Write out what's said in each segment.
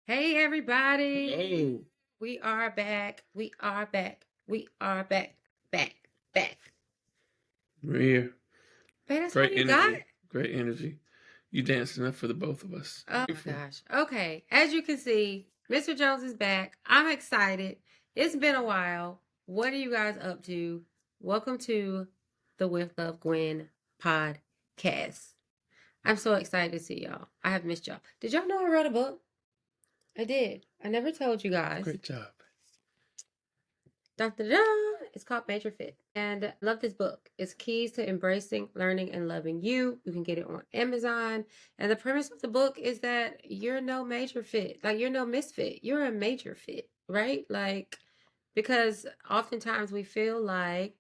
Hey, everybody. Hey, We are back. We are back. We are back. Back. we're here. Hey, that's all Great you got? energy. Great energy. You dancing up for the both of us. Oh my Beautiful. gosh. Okay. As you can see, Mr. Jones is back. I'm excited. It's been a while. What are you guys up to? Welcome to the With Love Gwen podcast. I'm so excited to see y'all. I have missed y'all. Did y'all know I wrote a book? I did. I never told you guys. Great job. Dun, dun, dun. It's called Major Fit. And I love this book. It's Keys to Embracing, Learning, and Loving You. You can get it on Amazon. And the premise of the book is that you're no major fit. Like, you're no misfit. You're a major fit, right? Like, because oftentimes we feel like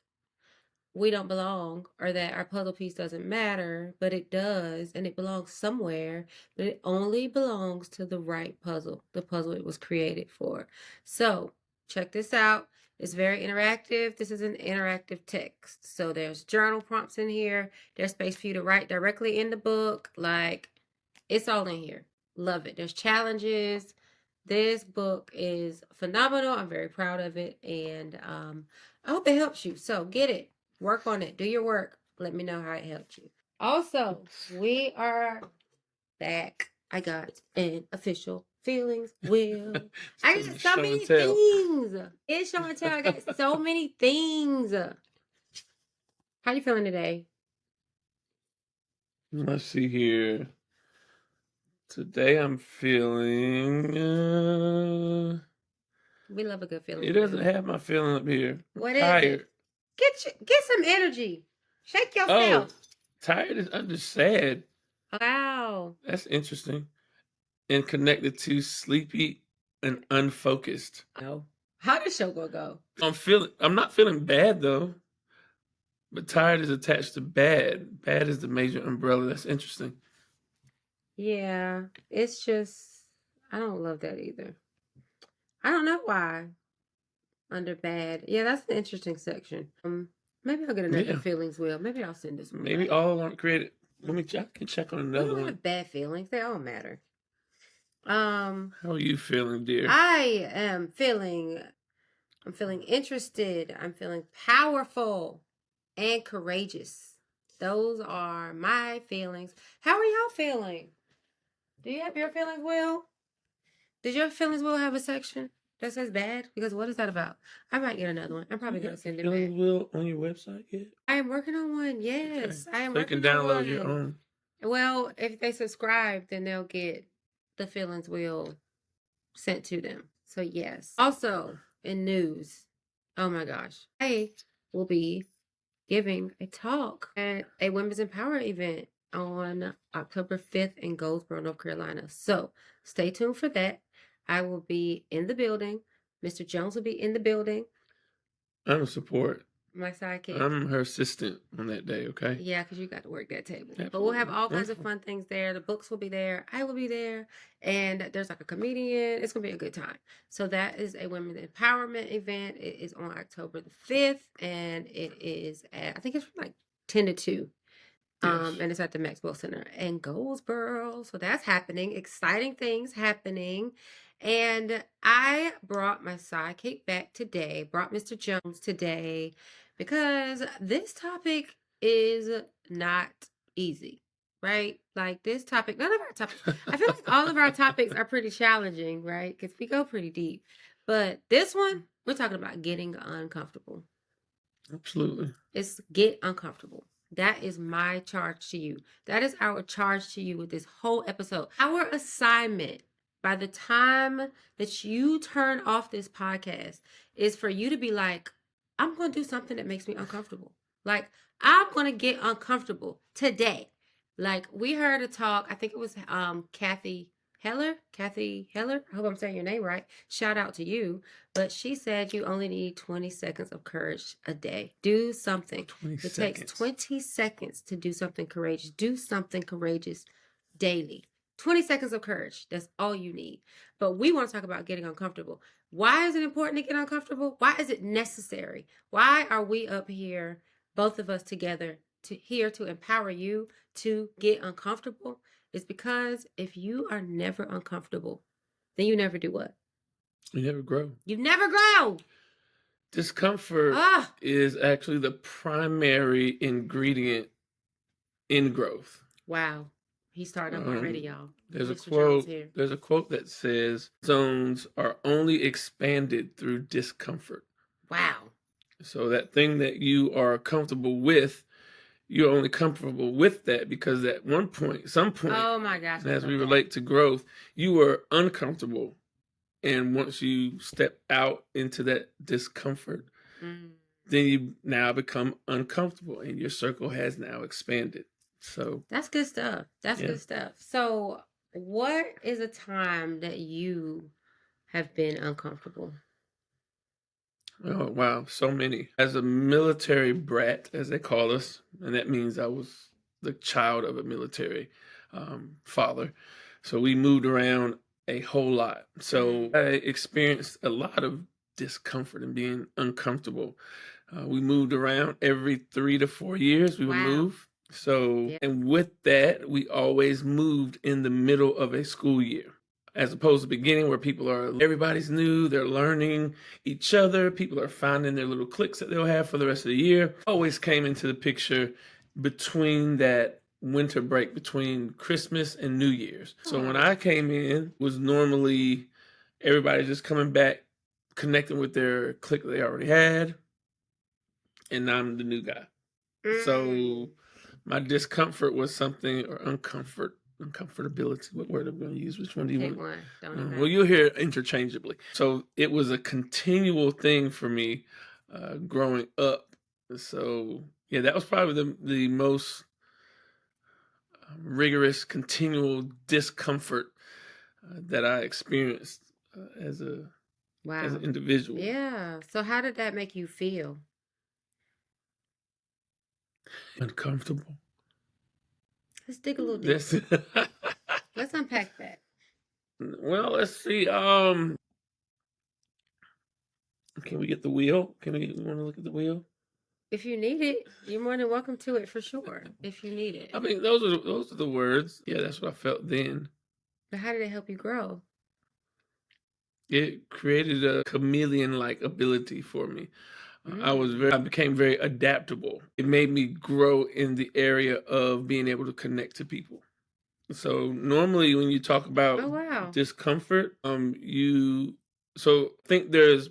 we don't belong or that our puzzle piece doesn't matter, but it does, and it belongs somewhere, but it only belongs to the right puzzle, the puzzle it was created for. So check this out. It's very interactive. This is an interactive text. So there's journal prompts in here. There's space for you to write directly in the book. Like, it's all in here. Love it. There's challenges. This book is phenomenal. I'm very proud of it. And I hope it helps you. So get it. Work on it. Do your work. Let me know how it helped you. Also, we are back. I got an official feelings wheel. I got so many things. It's show and tell. I got so many things. How you feeling today? Let's see here. Today I'm feeling. We love a good feeling. It doesn't have my feeling up here. What is Tired. it? Get some energy. Shake yourself. Oh, tired is under sad. Wow. That's interesting. And connected to sleepy and unfocused. No. How does show go? I'm not feeling bad though. But tired is attached to bad. Bad is the major umbrella. That's interesting. Yeah, it's just, I don't love that either. I don't know why. Under bad. Yeah, that's an interesting section. Maybe I'll get another feelings wheel. Maybe I'll send this one. Maybe all aren't created. Let me check. I can check on another We don't one. have bad feelings. They all matter. How are you feeling, dear? I'm feeling interested. I'm feeling powerful and courageous. Those are my feelings. How are y'all feeling? Do you have your feelings wheel? Did your feelings wheel have a section that says bad? Because what is that about? I might get another one. I'm probably going to send it back. Feelings wheel on your website yet? I am working on one. Yes, Okay. I am so working you can download on your own. Well, if they subscribe, then they'll get the feelings wheel sent to them. So yes. Also, in news, oh my gosh, I will be giving a talk at a women's empowerment event on October 5th in Goldsboro, North Carolina. So stay tuned for that. I will be in the building. Mr. Jones will be in the building. I'm a support. My sidekick. I'm her assistant on that day, okay? Yeah, because you got to work that table. Absolutely. But we'll have all kinds of fun things there. The books will be there. I will be there. And there's like a comedian. It's going to be a good time. So that is a women's empowerment event. It is on October the 5th. And it is at, I think it's from like 10 to 2. Yes. And it's at the Maxwell Center in Goldsboro. So that's happening. Exciting things happening. And I brought my sidekick back today, brought Mr. Jones today, because this topic is not easy, right? Like this topic, none of our topics, I feel like all of our topics are pretty challenging, right? Because we go pretty deep. But this one, we're talking about getting uncomfortable. Absolutely. It's get uncomfortable. That is my charge to you. That is our charge to you with this whole episode. Our assignment by the time that you turn off this podcast is for you to be like, I'm going to do something that makes me uncomfortable. Like, I'm going to get uncomfortable today. Like, we heard a talk, I think it was Kathy Kathy Heller. I hope I'm saying your name right. Shout out to you. But she said you only need 20 seconds of courage a day. Do something. 20 It takes seconds. 20 seconds to do something courageous. Do something courageous daily. 20 seconds of courage. That's all you need. But we want to talk about getting uncomfortable. Why is it important to get uncomfortable? Why is it necessary? Why are we up here, both of us together, to empower you to get uncomfortable? It's because if you are never uncomfortable, then you never do what? You never grow. You never grow. Discomfort Ah, is actually the primary ingredient in growth. wow. He's starting up already, y'all. There's a Mr. Jones quote. here. There's a quote that says, "Zones are only expanded through discomfort." Wow. So that thing that you are comfortable with, you're only comfortable with that because at one point, some point, Oh my gosh. as we relate to growth, you were uncomfortable. And once you step out into that discomfort, then you now become uncomfortable and your circle has now expanded. So that's good stuff. That's good stuff. So, what is a time that you have been uncomfortable? Oh, wow. So many. As a military brat, as they call us, and that means I was the child of a military father. So we moved around a whole lot. So I experienced a lot of discomfort and being uncomfortable. We moved around every 3 to 4 years. We would move. So, and with that, we always moved in the middle of a school year, as opposed to the beginning where everybody's new, they're learning each other, people are finding their little cliques that they'll have for the rest of the year. Always came into the picture between that winter break between Christmas and New Year's. So when I came in, was normally everybody just coming back, connecting with their clique they already had, and I'm the new guy. So my discomfort was something, or uncomfortability. What word am I going to use? Which one do you want? Well, you'll hear it interchangeably. So it was a continual thing for me growing up. So yeah, that was probably the most rigorous, continual discomfort that I experienced as an individual. Yeah. So how did that make you feel? Uncomfortable. Let's dig a little deeper. Let's unpack that. Well, let's see. Can we get the wheel? We want to look at the wheel? If you need it, you're more than welcome to it for sure. If you need it. I mean, those are the words. Yeah, that's what I felt then. But how did it help you grow? It created a chameleon-like ability for me. I became very adaptable. It made me grow in the area of being able to connect to people. So normally when you talk about discomfort, so think there's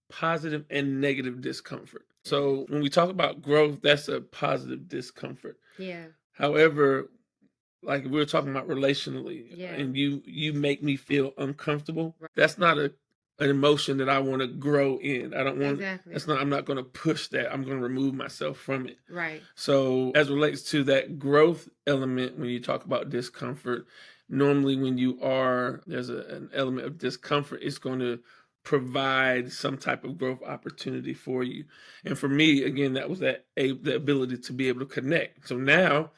positive and negative discomfort. So when we talk about growth, that's a positive discomfort. Yeah. However, like we're talking about relationally, and you make me feel uncomfortable, that's not an emotion that I want to grow in. I don't want I'm not going to push that. I'm going to remove myself from it. Right. So as relates to that growth element, when you talk about discomfort, normally when there's an element of discomfort, it's going to provide some type of growth opportunity for you. And for me, again, that was the ability to be able to connect. So now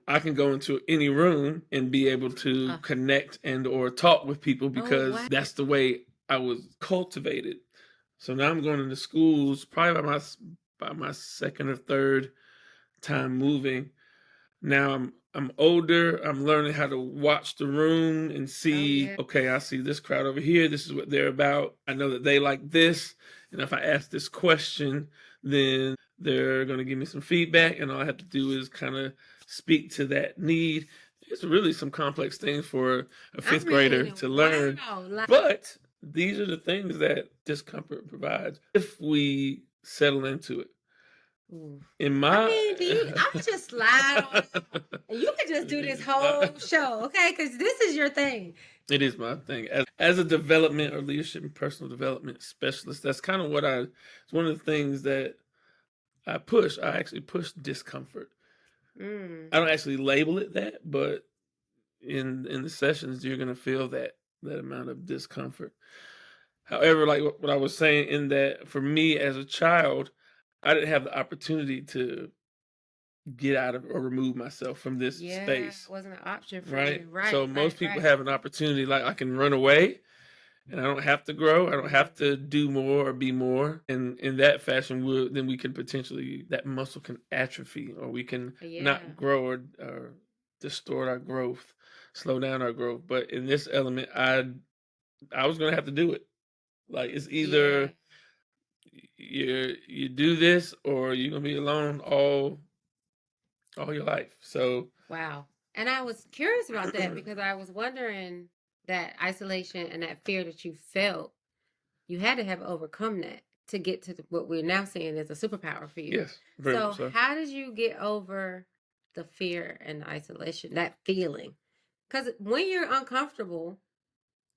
I can go into any room and be able to connect and or talk with people because that's the way I was cultivated. So now I'm going into schools probably by my second or third time moving. Now I'm older. I'm learning how to watch the room and see, okay, I see this crowd over here. This is what they're about. I know that they like this. And if I ask this question, then they're going to give me some feedback. And all I have to do is kind of speak to that need. It's really some complex things for a fifth grader to learn. But these are the things that discomfort provides if we settle into it. I'm just slide on it. You can just do this whole show, okay? Because this is your thing. It is my thing. As a development or leadership and personal development specialist, that's kind of it's one of the things that I push. I actually push discomfort. I don't actually label it that, but in the sessions, you're gonna feel that amount of discomfort. However, like what I was saying, in that for me as a child, I didn't have the opportunity to get out of or remove myself from this Yeah, it space, wasn't an option for right? you. So Right, right, most people right. have an opportunity, like I can run away and I don't have to grow. I don't have to do more or be more. And in that fashion, then we can potentially, that muscle can atrophy, or we can Yeah, not grow, or distort our growth, slow down our growth. But in this element, I was gonna have to do it. Like it's yeah. either you do this or you're gonna be alone all your life. So Wow. And I was curious about that because I was wondering that isolation and that fear that you felt, you had to have overcome that to get to what we're now seeing as a superpower for you. yes, very So, much so. how did you get over the fear and the isolation, that feeling? Because when you're uncomfortable,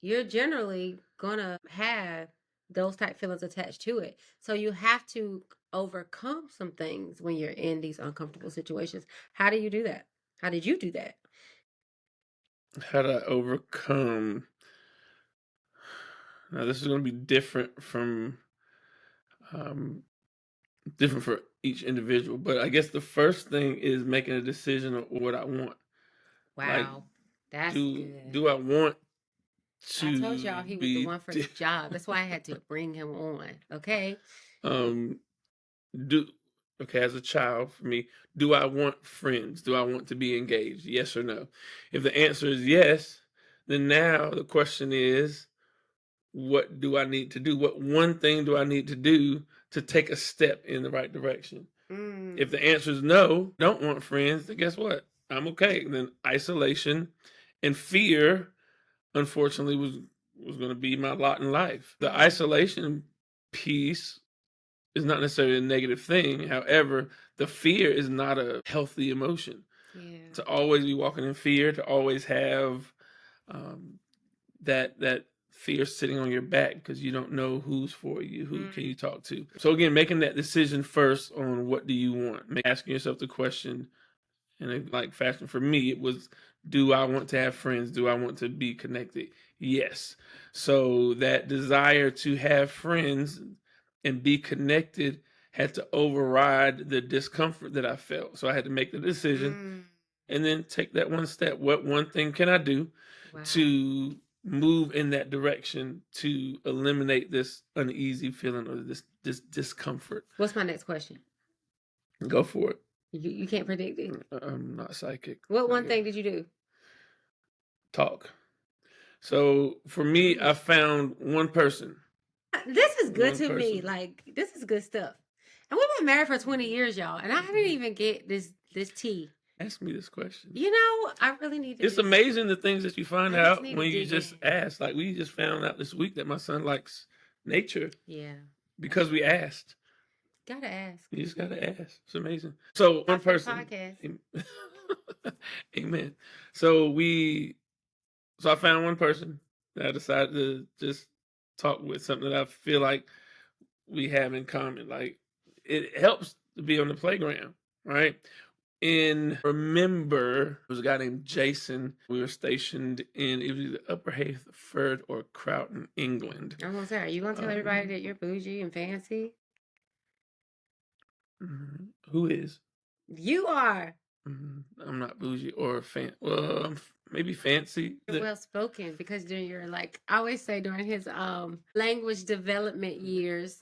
you're generally gonna have those type feelings attached to it. So you have to overcome some things when you're in these uncomfortable situations. How do you do that? How did you do that? How to overcome. Now this is gonna be um different for each individual. But I guess the first thing is making a decision on what I want. Like, Wow, that's good. do I want I told to y'all he was the be one for the job. That's why I had to bring him on. Okay. um do okay, as a child, for me, do I want friends? Do I want to be engaged? Yes or no? If the answer is yes, then now the question is, what do I need to do? What one thing do I need to do to take a step in the right direction? If Mm, the answer is no, don't want friends, then guess what? I'm okay. Then isolation and fear, unfortunately, was going to be my lot in life. The mm, isolation piece is not necessarily a negative thing. However, the fear is not a healthy emotion. yeah. To always be walking in fear, to always have um, that fear sitting on your back because you don't know who's for you, who can you Mm, talk to. So again, making that decision first on what do you want, asking yourself the question in a like fashion. For me, it was, do I want to have friends? Do I want to be connected? Yes. So that desire to have friends and be connected had to override the discomfort that I felt. So I had to make the decision mm. and then take that one step. What one thing can I do Wow. to move in that direction to eliminate this uneasy feeling or this discomfort? What's my next question? Go for it. You can't predict it. I'm not psychic. What Not one yet. thing did you do? Talk. So for me, I Mm. found one person. This is good One to me. person. Like this is good stuff. And we've been married for 20 years, y'all. And I didn't Mhm. even get this tea. Ask me this question. You know, I really need to It's just amazing the things that you find I just out need to when you dig just in. ask. Like we just found out this week that my son likes nature Yeah. because we asked. Gotta ask. You just gotta ask. It's amazing. So one Not for the person. podcast. Amen. So I found one person that I decided to just talk with, something that I feel like we have in common. Like it helps to be on the playground, right? In remember, there was a guy named Jason. We were stationed in it was either Upper Hayford or Croughton, England. I'm gonna say, are you gonna tell everybody Um, that you're bougie and fancy? who is? You are. I'm not bougie or well, maybe fancy. You're well spoken because during your like I always say during his language development years,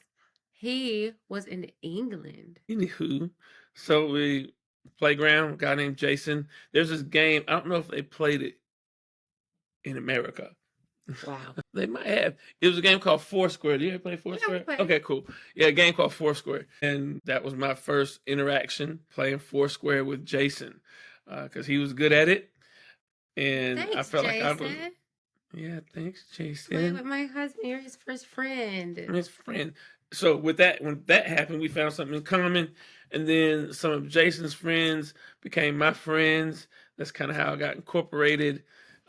he was in England. Anywho, so we playground, guy named Jason. There's this game. I don't know if they played it in America. Wow. They might have. It was a game called Foursquare. Do you ever play Yeah, we Foursquare? play. Okay, cool. Yeah, a game called Foursquare, and that was my first interaction playing Foursquare with Jason, because he was good at it, and I Thanks, felt like I was. Jason. Yeah, thanks, Playing Jason. with my husband. You're his first friend. I'm his friend. So with that, when that happened, we found something in common, and then some of Jason's friends became my friends. That's kind of how I got incorporated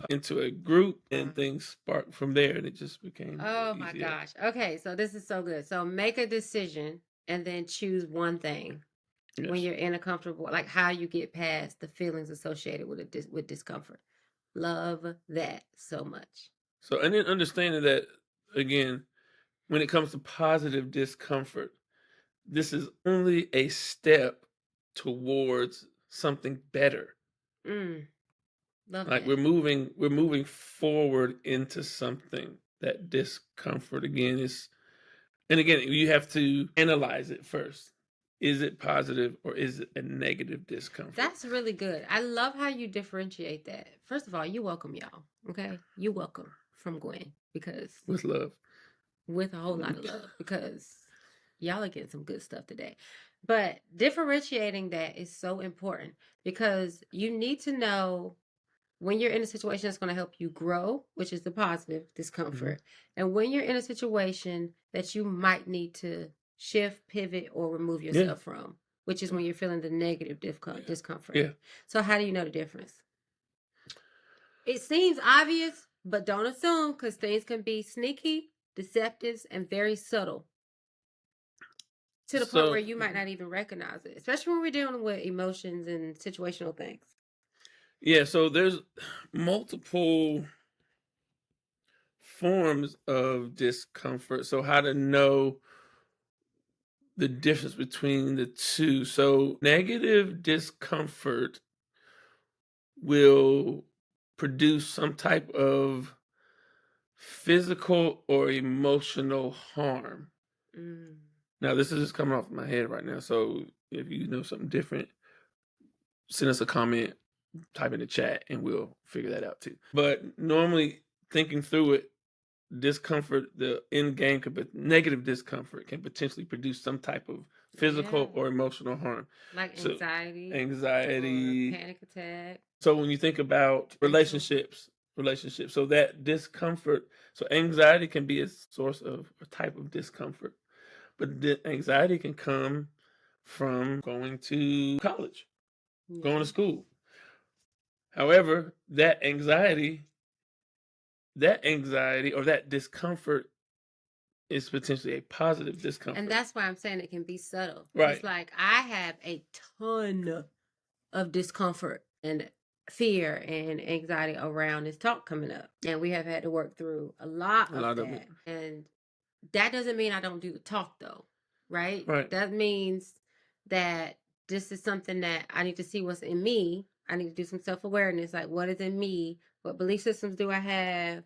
into a group, and things sparked from there, and it just became Oh my easier. gosh. Okay, so this is so good. So make a decision and then choose one thing when Yes. you're in a comfortable, like how you get past the feelings associated with with discomfort. Love that so much. So, and then understanding that, again, when it comes to positive discomfort, this is only a step towards something better. Mm, love Like that. we're moving forward into something. That discomfort again is, and again, you have to analyze it first. Is it positive or is it a negative discomfort? That's really good. I love how you differentiate that. First of all, you welcome y'all. Okay. You welcome from Gwen because With love. with a whole lot of love because y'all are getting some good stuff today. But differentiating that is so important because you need to know when you're in a situation that's going to help you grow, which is the positive Mhm. discomfort, and when you're in a situation that you might need to shift, pivot, or remove Yeah. yourself from, which is when you're feeling the negative discomfort. Yeah. So, how do you know the difference? It seems obvious, but don't assume because things can be sneaky, deceptive, and very subtle to the point where So, you might not even recognize it, especially when we're dealing with emotions and situational things. yeah, so there's multiple forms of discomfort. So, how to know the difference between the two. So, negative discomfort will produce some type of physical or emotional harm. Mm. Now, this is just coming off my head right now. So, if you know something different, send us a comment, type in the chat, and we'll figure that out too. But normally, thinking through it, discomfort, the end game could, but negative discomfort can potentially produce some type of Yeah. physical or emotional harm. Like So, anxiety or anxiety. panic attack, So, when you think about mental. relationships, so that discomfort, so anxiety can be a source of a type of discomfort, but the anxiety can come from going to college, going to Yeah. school. However, that anxiety or that discomfort is potentially a positive And discomfort. that's why I'm saying it can be subtle. Because, Right. like, I have a ton of discomfort and fear and anxiety around this talk coming up. And we have had to work through a lot A of lot of it. that. And that doesn't mean I don't do the talk, though, right? Right. That means that this is something that I need to see what's in me. I need to do some self awareness, like what is in me? What belief systems do I have?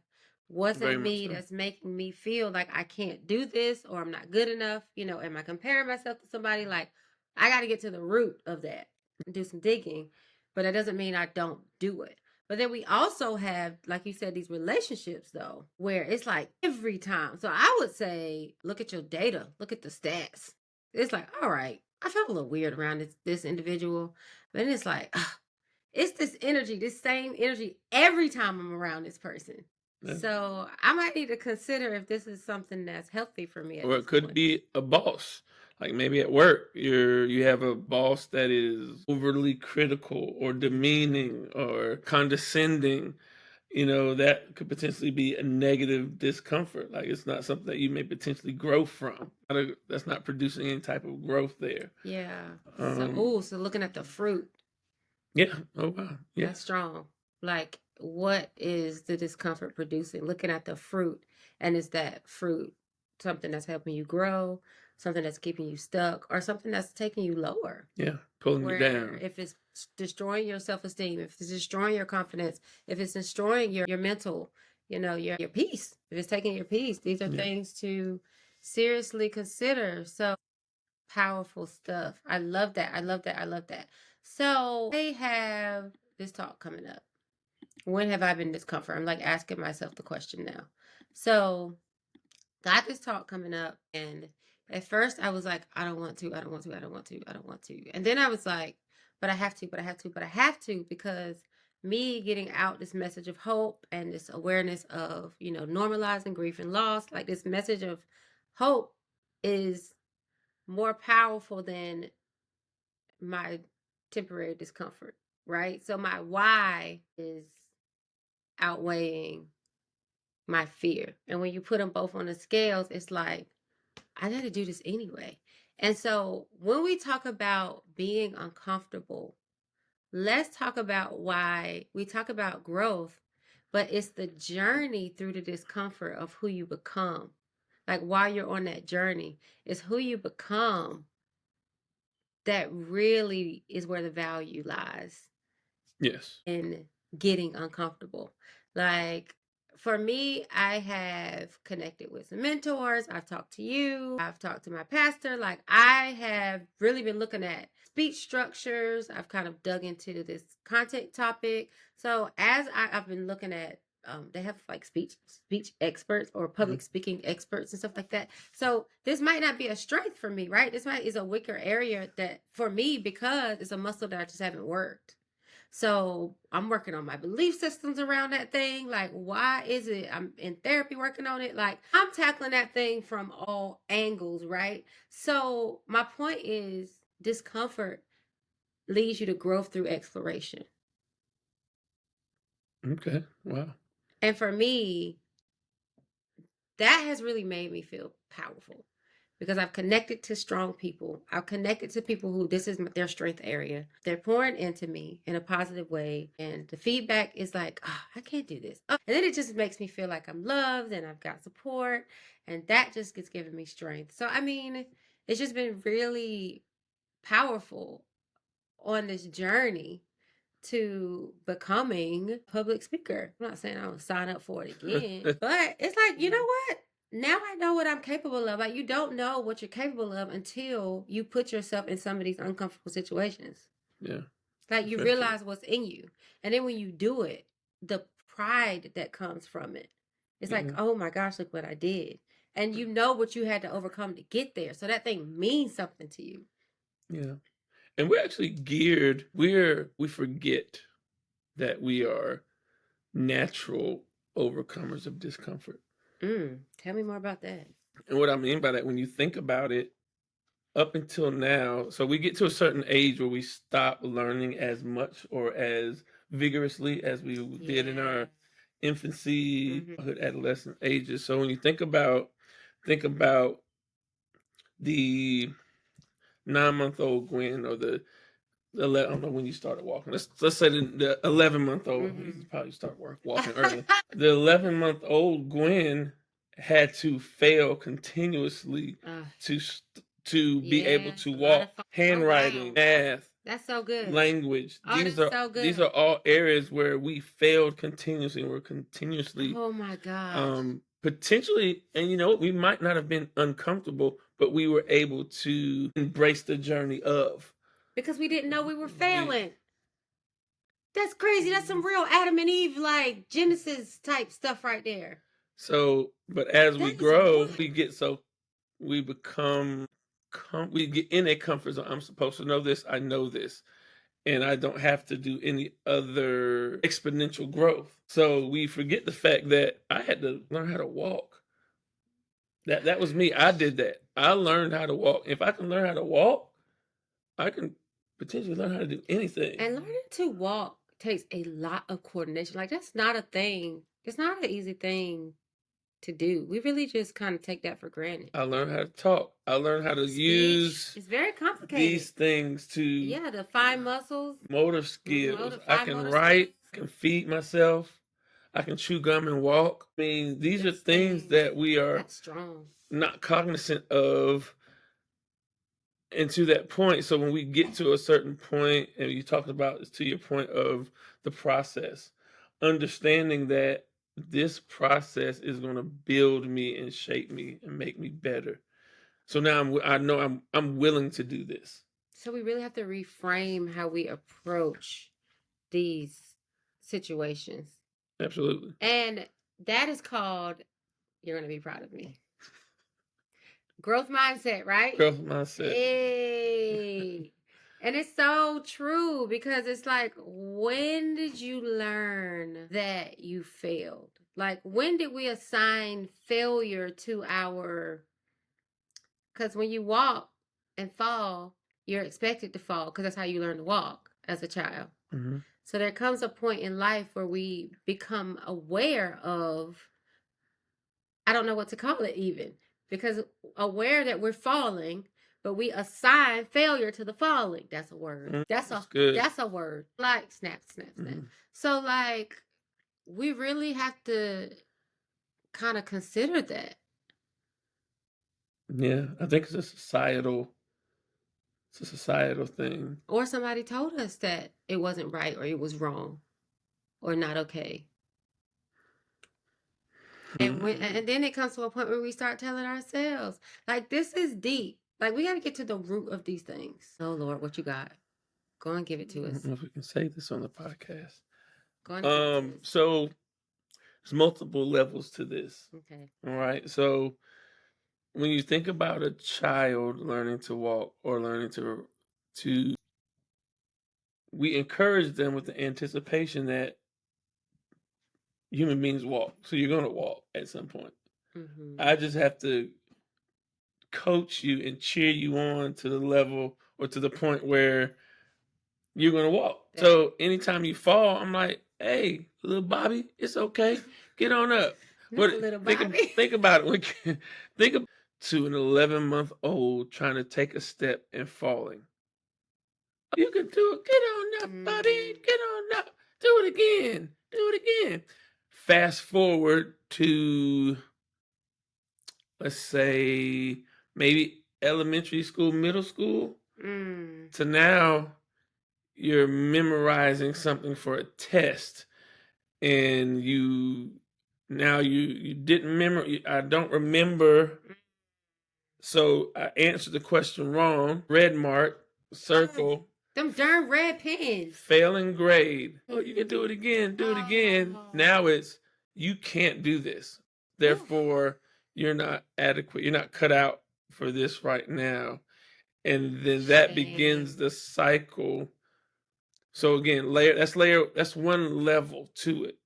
What's Very in much me so. that's making me feel like I can't do this or I'm not good enough? Am I comparing myself to somebody? Like, I got to get to the root of that and do some digging, but that doesn't mean I don't do it. But then we also have, like you said, these relationships though, where it's like every time. So I would say, look at your data, look at the stats. It's like, all right, I felt a little weird around this individual, but then it's like, it's this energy, this same energy every time I'm around this person. Yeah. So I might need to consider if this is something that's healthy for me at Or it this could point. be a boss. Like maybe at work, you have a boss that is overly critical or demeaning or condescending. That could potentially be a negative discomfort. Like it's not something that you may potentially grow from. That's not producing any type of growth there. Yeah. So, Um, oh, so looking at the fruit, yeah. Oh wow. Yeah. that's strong. Like, what is the discomfort producing? Looking at the fruit, and is that fruit something that's helping you grow, something that's keeping you stuck, or something that's taking you lower? Yeah. Pulling you Where down. if it's destroying your self esteem, if it's destroying your confidence, if it's destroying your mental, your peace, if it's taking your peace, these are Yeah. things to seriously consider. So powerful stuff. I love that. I love that. I love that. So they have this talk coming up. When have I been discomfort? I'm like asking myself the question now. So got this talk coming up, and at first I was like, I don't want to, I don't want to, I don't want to, I don't want to. And then I was like, but I have to, but I have to, but I have to, because me getting out this message of hope and this awareness of, normalizing grief and loss, like this message of hope is more powerful than my temporary discomfort, right? So my why is outweighing my fear. And when you put them both on the scales, it's like, I got to do this anyway. And so when we talk about being uncomfortable, let's talk about why we talk about growth, but it's the journey through the discomfort of who you become. Like while you're on that journey, it's who you become that really is where the value lies Yes. in getting uncomfortable. Like for me, I have connected with some mentors. I've talked to you. I've talked to my pastor. Like I have really been looking at speech structures. I've kind of dug into this content topic. So I've been looking at they have like speech experts or Mhm. public speaking experts and stuff like that. So this might not be a strength for me, right? This might is a weaker area that for me because it's a muscle that I just haven't worked. So I'm working on my belief systems around that thing. Like, why is it I'm in therapy working on it? Like, I'm tackling that thing from all angles, right? So my point is discomfort leads you to growth through exploration. Okay. Wow. And for me, that has really made me feel powerful because I've connected to strong people. I've connected to people who this is their strength area. They're pouring into me in a positive way. And the feedback is like, oh, I can't do this. Oh. And then it just makes me feel like I'm loved and I've got support. And that just gets giving me strength. So, I mean, it's just been really powerful on this journey to becoming a public speaker. I'm not saying I will sign up for it again, but it's like, you know what? Now I know what I'm capable of. Like you don't know what you're capable of until you put yourself in some of these uncomfortable situations. Yeah. Like That's you very true. realize what's in you. And then when you do it, the pride that comes from it. It's like, Yeah. oh my gosh, look what I did. And you know what you had to overcome to get there. So that thing means something to you. Yeah. And we're actually we forget that we are natural overcomers of discomfort. Tell me more about that. And what I mean by that, when you think about it, up until now, so we get to a certain age where we stop learning as much or as vigorously as we did in our Yeah. infancy, Hmm. adolescent ages. So when you think about the 9-month old Gwen or I don't know when you started walking. Let's say the 11-month old. You Hmm. probably start walking early. The 11-month-old Gwen had to fail continuously uh, to to be able yeah, to a lot of walk. fun. Oh Handwriting, wow, math, that's so good. language. Oh, These that's are so these are good. all areas where we failed continuously and we're continuously Oh my gosh, potentially, and you know what, we might not have been uncomfortable, but we were able to embrace the journey of because we didn't know we were we failing. That's crazy. That's some real Adam and Eve like Genesis type stuff right there. so, but as we That is grow, wild. we get so we become we get in a comfort zone. I'm supposed to know this. I know this, and I don't have to do any other exponential growth. So we forget the fact that I had to learn how to walk. That was me. I did that. I learned how to walk. If I can learn how to walk, I can potentially learn how to do anything. And learning to walk takes a lot of coordination. Like that's not a thing. It's not an easy thing to do. We really just kind of take that for granted. I learned how to talk. I learned how to Speech use is very complicated. these things to Yeah, the fine muscles, motor motor skills. I fine can motor skills. write, can feed myself, I can chew gum and walk. I mean, these are things Listen, that we are that's strong. not cognizant of and to that point. So when we get to a certain point, and you talked about to your point of the process, understanding that this process is going to build me and shape me and make me better. So now I know I'm willing to do this. So we really have to reframe how we approach these situations. Absolutely. And that is called, you're going to be proud of me, growth mindset, right? Growth mindset. Hey. And it's so true because it's like, when did you learn that you failed? Like, when did we assign failure to our, because when you walk and fall, you're expected to fall because that's how you learn to walk as a child. Mhm. So there comes a point in life where we become aware of, I don't know what to call it even, because aware that we're falling, but we assign failure to the falling. That's a word. That's good. That's a word. Like snap, snap, snap. So like we really have to kind of consider that. Yeah, I think it's a societal thing. Or somebody told us that it wasn't right or it was wrong or not okay. And then it comes to a point where we start telling ourselves, like, this is deep. Like, we got to get to the root of these things. Oh, Lord, what you got? Go and give it to I us. don't know if we can say this on the podcast. Go and give it to us. So there's multiple levels to this. Okay. All right. So when you think about a child learning to walk or learning to we encourage them with the anticipation that human beings walk. So you're going to walk at some point. I just have to coach you and cheer you on to the level or to the point where you're going to walk. So anytime you fall, I'm like, hey, little Bobby, it's okay. Get on up. What, little Bobby? Think about it. Think about to an 11-month-old trying to take a step and falling. You can do it. Get on up, Bobby. Get on up. Do it again. Do it again. Fast forward to, let's say, maybe elementary school, middle school, to now you're memorizing something for a test, and you didn't I don't remember, so I answered the question wrong. Red mark, circle. Them darn red pens. Failing grade. Oh, you can do it again. Do it again. Now it's you can't do this. Therefore, you're not adequate. You're not cut out for this right now. And then that begins the cycle. So again, that's one level to it.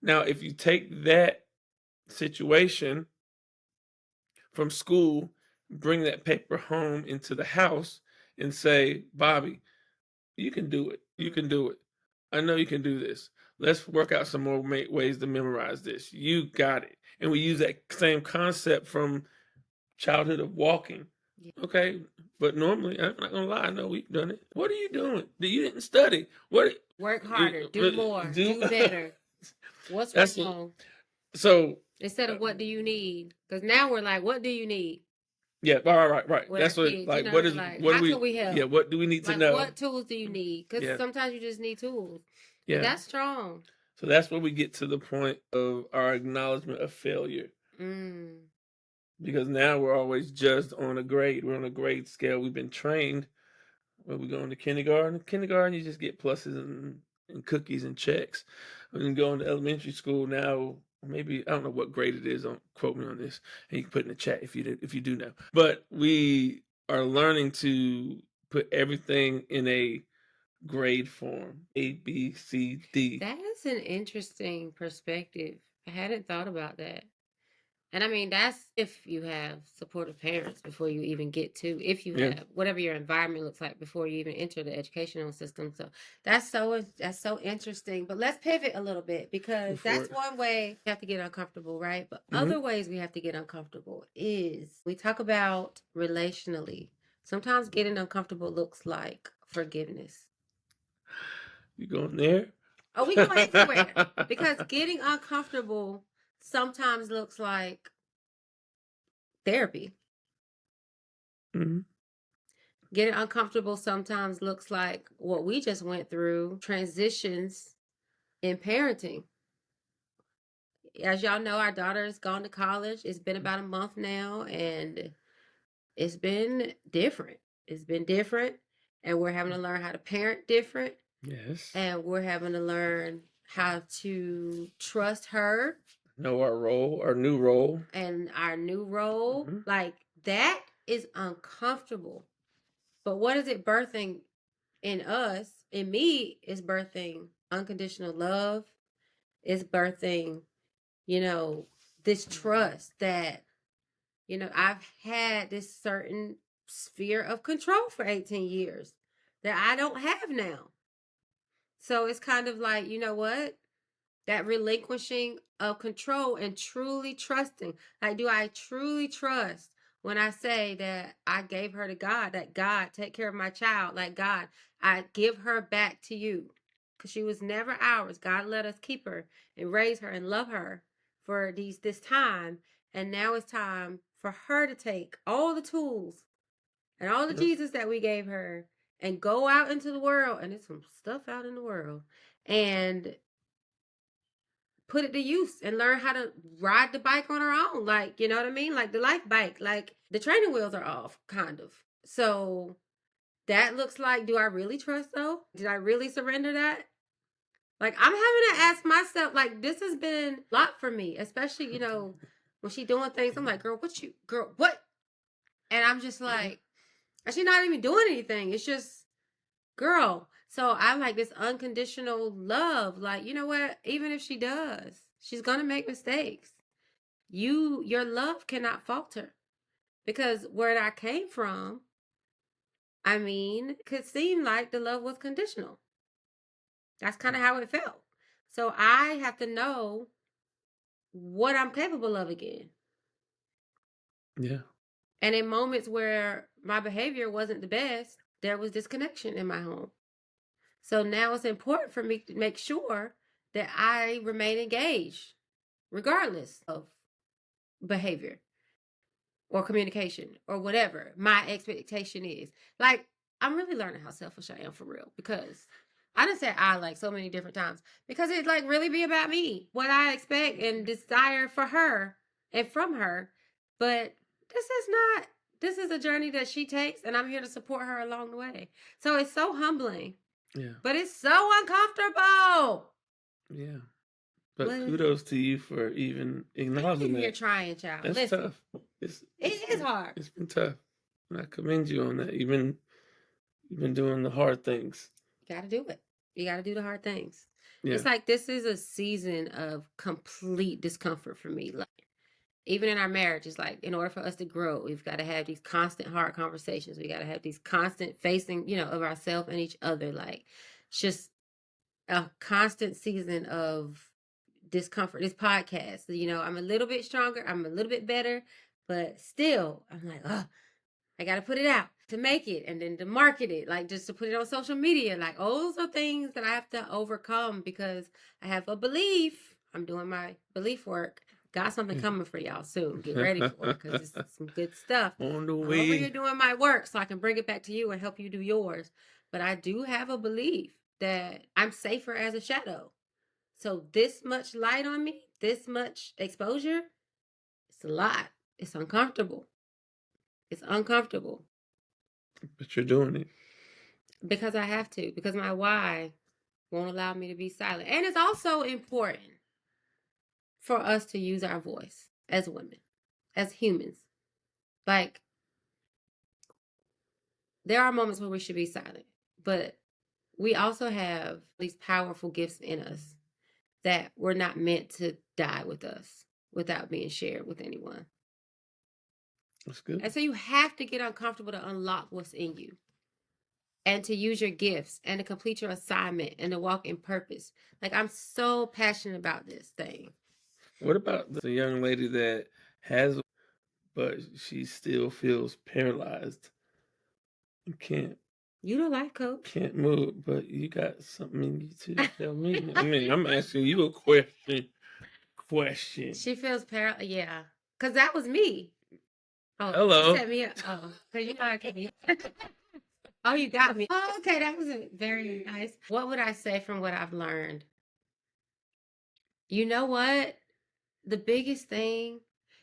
Now, if you take that situation from school, bring that paper home into the house and say, Bobby, you can do it. You can do it. I know you can do this. Let's work out some more ways to memorize this. You got it. And we use that same concept from childhood of walking. Yeah. Okay, but normally, I'm not gonna lie, I know we've done it. What are you doing? You didn't study. Work harder, do more, do better. What's wrong? So instead of what do you need? Because now we're like, what do you need? Yeah, right. That's what kids, like. What is like, what how do we? Can we help? Yeah, what do we need to know? What tools do you need? Because sometimes you just need tools. Yeah, but that's strong. So that's where we get to the point of our acknowledgement of failure. Because now we're always judged on a grade. We're on a grade scale. We've been trained. When we go into kindergarten, you just get pluses and cookies and checks. When you go into elementary school now, maybe I don't know what grade it is. Don't quote me on this. And you can put in the chat if you do know. But we are learning to put everything in a grade form: A, B, C, D. That's an interesting perspective. I hadn't thought about that. And I mean, that's if you have supportive parents before you even get to, if you have whatever your environment looks like before you even enter the educational system. So that's so interesting. But let's pivot a little bit because that's one way we have to get uncomfortable, right? But other ways we have to get uncomfortable is we talk about relationally. Sometimes getting uncomfortable looks like forgiveness. You going there? Oh, we go everywhere because getting uncomfortable sometimes looks like therapy. Getting uncomfortable sometimes looks like what we just went through, transitions in parenting. As y'all know, our daughter's gone to college. It's been about a month now, and it's been different. It's been different, and we're having to learn how to parent different. Yes. And we're having to learn how to trust her. Know our role, our new role. And our new role. Like, that is uncomfortable. But what is it birthing in us? In me, is birthing unconditional love. It's birthing, this trust that, I've had this certain sphere of control for 18 years that I don't have now. So it's kind of like, you know what? That relinquishing of control and truly trusting. Like, do I truly trust when I say that I gave her to God, that God take care of my child, like God, I give her back to you because she was never ours. God let us keep her and raise her and love her for this time, and now it's time for her to take all the tools and all the Yep. Jesus that we gave her and go out into the world, and there's some stuff out in the world, and put it to use and learn how to ride the bike on her own. Like, you know what I mean? Like the life bike, like the training wheels are off, kind of. So that looks like, do I really trust though? Did I really surrender that? Like, I'm having to ask myself, like, this has been a lot for me, especially, when she doing things, I'm like, girl, what? And I'm just like, and she's not even doing anything. It's just, girl. So I like this unconditional love. Like, you know what? Even if she does, she's gonna make mistakes. Your love cannot falter. Because where I came from, I mean, could seem like the love was conditional. That's kind of how it felt. So I have to know what I'm capable of again. Yeah. And in moments where my behavior wasn't the best, there was disconnection in my home. So now it's important for me to make sure that I remain engaged, regardless of behavior or communication or whatever my expectation is. Like, I'm really learning how selfish I am for real, because I done said I like so many different times, because it like really be about me, what I expect and desire for her and from her. But this is a journey that she takes, and I'm here to support her along the way. So it's so humbling, Yeah. but it's so uncomfortable. Yeah. But What is it? kudos to you for even acknowledging You're that. trying, child. That's Listen, tough. It's it is hard. it's been tough. And I commend you on that. You've been doing the hard things. You got to do it. You got to do the hard things. Yeah. It's like this is a season of complete discomfort for me. Like, even in our marriage, it's like, in order for us to grow, we've got to have these constant hard conversations. We got to have these constant facing, of ourselves and each other. Like, it's just a constant season of discomfort. This podcast, I'm a little bit stronger. I'm a little bit better, but still, I'm like, oh, I got to put it out to make it, and then to market it, like just to put it on social media. Like, those are things that I have to overcome because I have a belief. I'm doing my belief work. Got something coming for y'all soon. Get ready for it, because it's some good stuff. On the I'm over way. here doing my work so I can bring it back to you and help you do yours. But I do have a belief that I'm safer as a shadow. So this much light on me, this much exposure, it's a lot. It's uncomfortable. It's uncomfortable. But you're doing it. Because I have to, because my why won't allow me to be silent. And it's also important for us to use our voice as women, as humans. Like, there are moments where we should be silent, but we also have these powerful gifts in us that were not meant to die with us without being shared with anyone. That's good. And so you have to get uncomfortable to unlock what's in you, and to use your gifts, and to complete your assignment, and to walk in purpose. Like, I'm so passionate about this thing. What about the young lady that has, but she still feels paralyzed and You the life coach. can't move, but you got something in you too. Tell me. I mean, I'm asking you a question. She feels paralyzed. Yeah. Because that was me. Oh, Hello. you set me up. Oh, because you know I can't be. Oh, you got me. Oh, okay. That was very nice. What would I say from what I've learned? You know what? The biggest thing,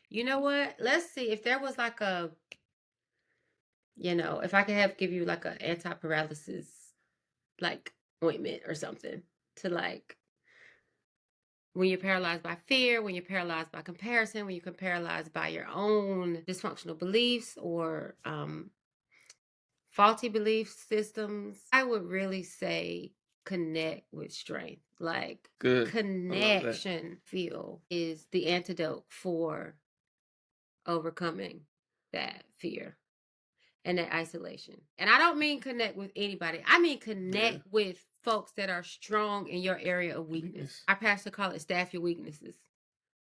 Let's see if there was like if I could give you like an anti-paralysis like ointment or something to like when you're paralyzed by fear, when you're paralyzed by comparison, when you're paralyzed by your own dysfunctional beliefs or faulty belief systems, I would really say connect with strength. Like, Good. connection feel is the antidote for overcoming that fear and that isolation. And I don't mean connect with anybody. I mean connect with folks that are strong in your area of weakness. Our pastor call it staff your weaknesses.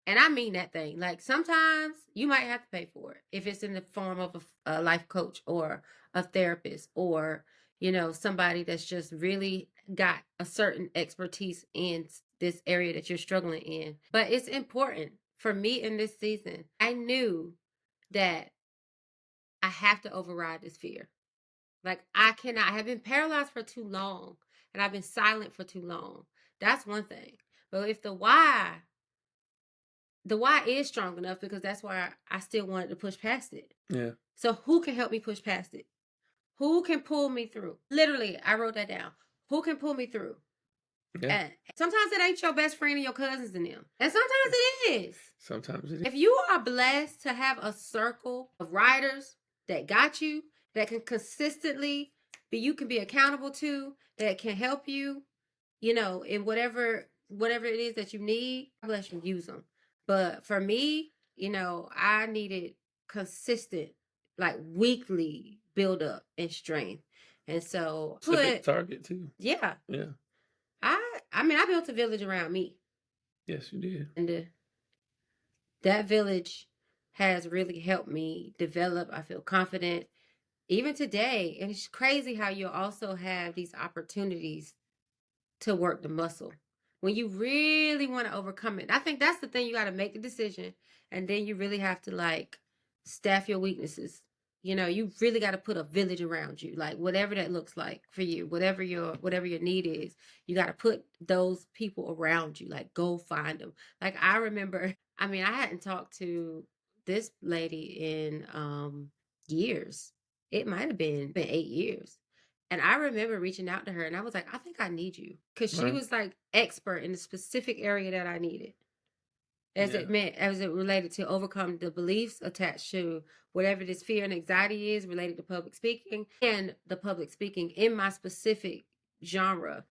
And I mean that thing. Like sometimes you might have to pay for it if it's in the form of a life coach or a therapist or, somebody that's just really got a certain expertise in this area that you're struggling in. But it's important for me in this season. I knew that I have to override this fear. Like I cannot, I have been paralyzed for too long and I've been silent for too long. That's one thing. But if the why is strong enough, because that's why I still wanted to push past it. Yeah. So who can help me push past it? Who can pull me through? Literally, I wrote that down. Who can pull me through? Yeah. And sometimes it ain't your best friend and your cousins and them. And sometimes it is. Sometimes it is. If you are blessed to have a circle of riders that got you, that can consistently you can be accountable to, that can help you, in whatever it is that you need, God bless you, use them. But for me, I needed consistent, like weekly build up and strength. And so It's a big target too. Yeah. Yeah. I mean, I built a village around me. Yes, you did. And that village has really helped me develop. I feel confident even today. And it's crazy how you'll also have these opportunities to work the muscle when you really want to overcome it. I think that's the thing. You got to make the decision, and then you really have to like staff your weaknesses. You really got to put a village around you, like whatever that looks like for you, whatever your need is. You got to put those people around you. Like go find them. Like I remember, I mean, I hadn't talked to this lady in years. It might have been 8 years. And I remember reaching out to her and I was like, I think I need you. Because she Right. was like expert in the specific area that I needed. As Yeah. as it related to overcome the beliefs attached to whatever this fear and anxiety is related to public speaking, and the public speaking in my specific genre.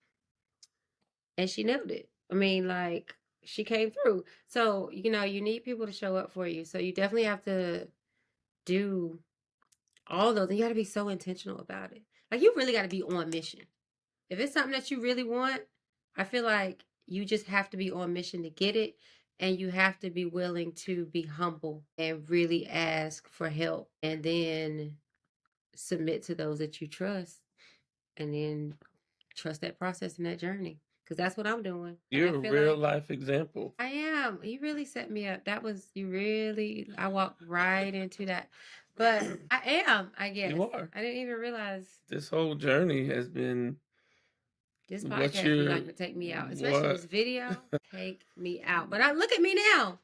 And she nailed it. I mean, like, she came through. So, you need people to show up for you. So you definitely have to do all those. And you got to be so intentional about it. Like, you really got to be on mission. If it's something that you really want, I feel like you just have to be on mission to get it. And you have to be willing to be humble and really ask for help, and then submit to those that you trust, and then trust that process and that journey. Because that's what I'm doing. You're a real life example. I am. You really set me up. I walked right into that. But I am, I guess. You are. I didn't even realize this whole journey has been this what podcast is like to take me out, especially this video. Take me out. But look at me now.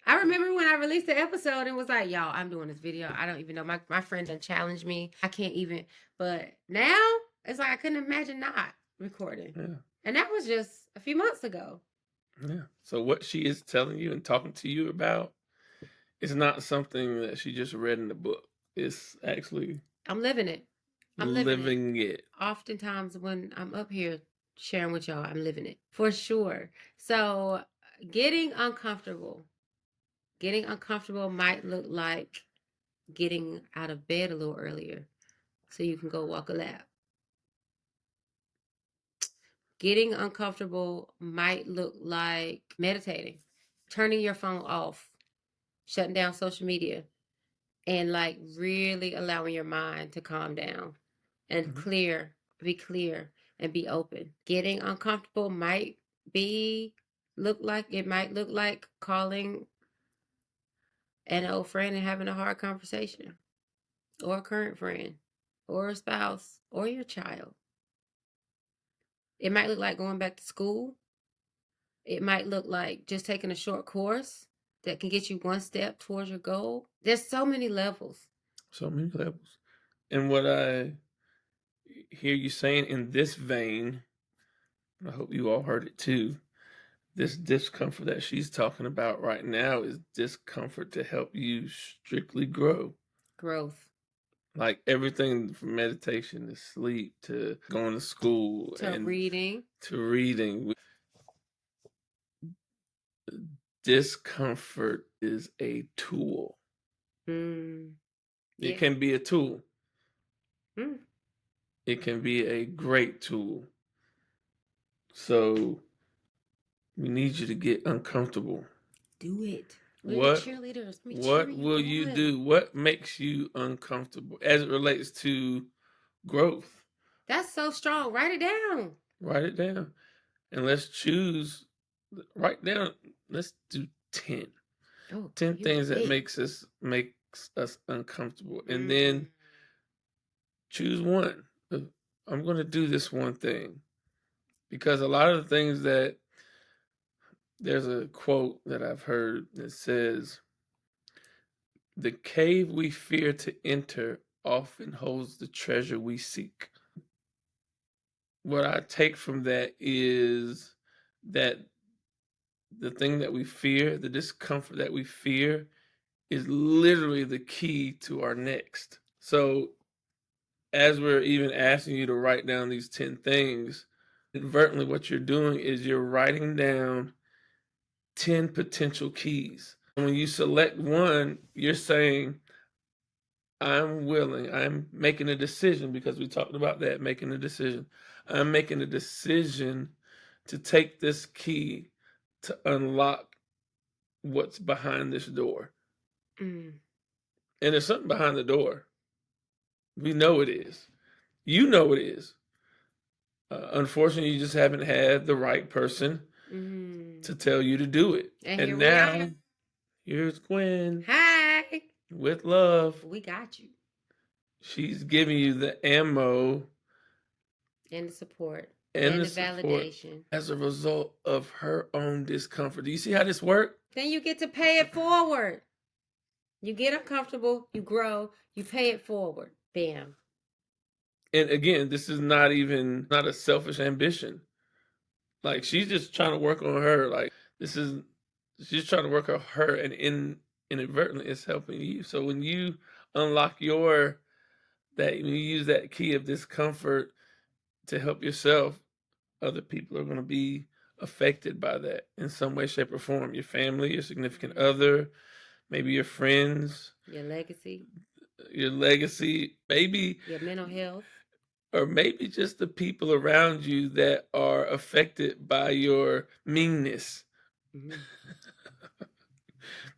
I remember when I released the episode and was like, y'all, I'm doing this video. I don't even know. My friend done challenged me. I can't even. But now it's like I couldn't imagine not recording. Yeah. And that was just a few months ago. Yeah. So what she is telling you and talking to you about is not something that she just read in the book. It's actually I'm living it. I'm living it. Oftentimes when I'm up here sharing with y'all, I'm living it for sure. So getting uncomfortable might look like getting out of bed a little earlier so you can go walk a lap. Getting uncomfortable might look like meditating, turning your phone off, shutting down social media, and like really allowing your mind to calm down and be clear and be open. Getting uncomfortable might look like calling an old friend and having a hard conversation, or a current friend, or a spouse, or your child. It might look like going back to school. It might look like just taking a short course that can get you one step towards your goal. There's so many levels. So many levels. And what I hear you saying in this vein, I hope you all heard it too, this discomfort that she's talking about right now is discomfort to help you strictly grow. Growth. Like everything from meditation to sleep to going to school to reading. Discomfort is a tool. It can be a tool. It can be a great tool. So we need you to get uncomfortable. do it. We're your What cheerleaders. Let me cheer what you will you on. do? What makes you uncomfortable as it relates to growth? That's so strong. Write it down. Write it down. And let's choose, write down, let's do 10. Oh, 10 you things that big. makes us uncomfortable. And Mm. then choose one. I'm going to do this one thing. Because a lot of the things that, there's a quote that I've heard that says, the cave we fear to enter often holds the treasure we seek. What I take from that is that the thing that we fear, the discomfort that we fear, is literally the key to our next. So, as we're even asking you to write down these 10 things, inadvertently, what you're doing is you're writing down 10 potential keys. And when you select one, you're saying, I'm willing, I'm making a decision, because we talked about that, making a decision. I'm making a decision to take this key to unlock what's behind this door. Mm. And there's something behind the door. We know it is. You know it is. Unfortunately, you just haven't had the right person Mm. to tell you to do it. And here And we are. now, here's Gwen Hi. with love. We got you. She's giving you the ammo And the support. and And the the support validation. as a result of her own discomfort. Do you see how this works? Then you get to pay it forward. You get uncomfortable, you grow, you pay it forward. Bam. And again, this is not even not a selfish ambition. Like, she's just trying to work on her. Like, this is she's trying to work on her, and inadvertently it's helping you. So when you unlock when you use that key of discomfort to help yourself, other people are going to be affected by that in some way, shape, or form. Your family, your significant other, maybe your friends, Your legacy, your legacy, maybe, your mental health. or maybe just the people around you that are affected by your meanness. Mm-hmm.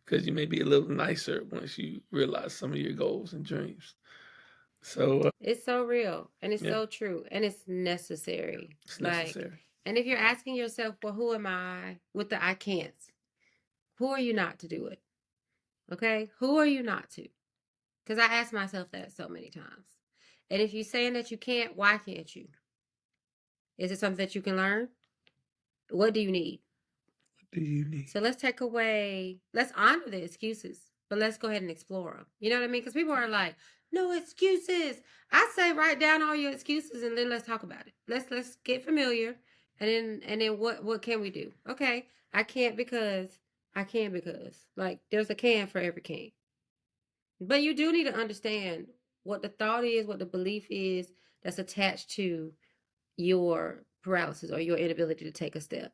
Because you may be a little nicer once you realize some of your goals and dreams. So, It's so real and it's yeah, so true and it's necessary. it's Like, necessary. and if you're asking yourself, well, who am I with the I can'ts? Who are you not to do it? Okay? Who are you not to? Because I ask myself that so many times. And if you're saying that you can't, why can't you? Is it something that you can learn? What do you need? What do you need? So let's honor the excuses, but let's go ahead and explore them. You know what I mean? Because people are like, no excuses. I say write down all your excuses and then let's talk about it. Let's get familiar, and then what can we do? Okay, I can't because I can because like there's a can for every can. But you do need to understand what the thought is, what the belief is that's attached to your paralysis or your inability to take a step.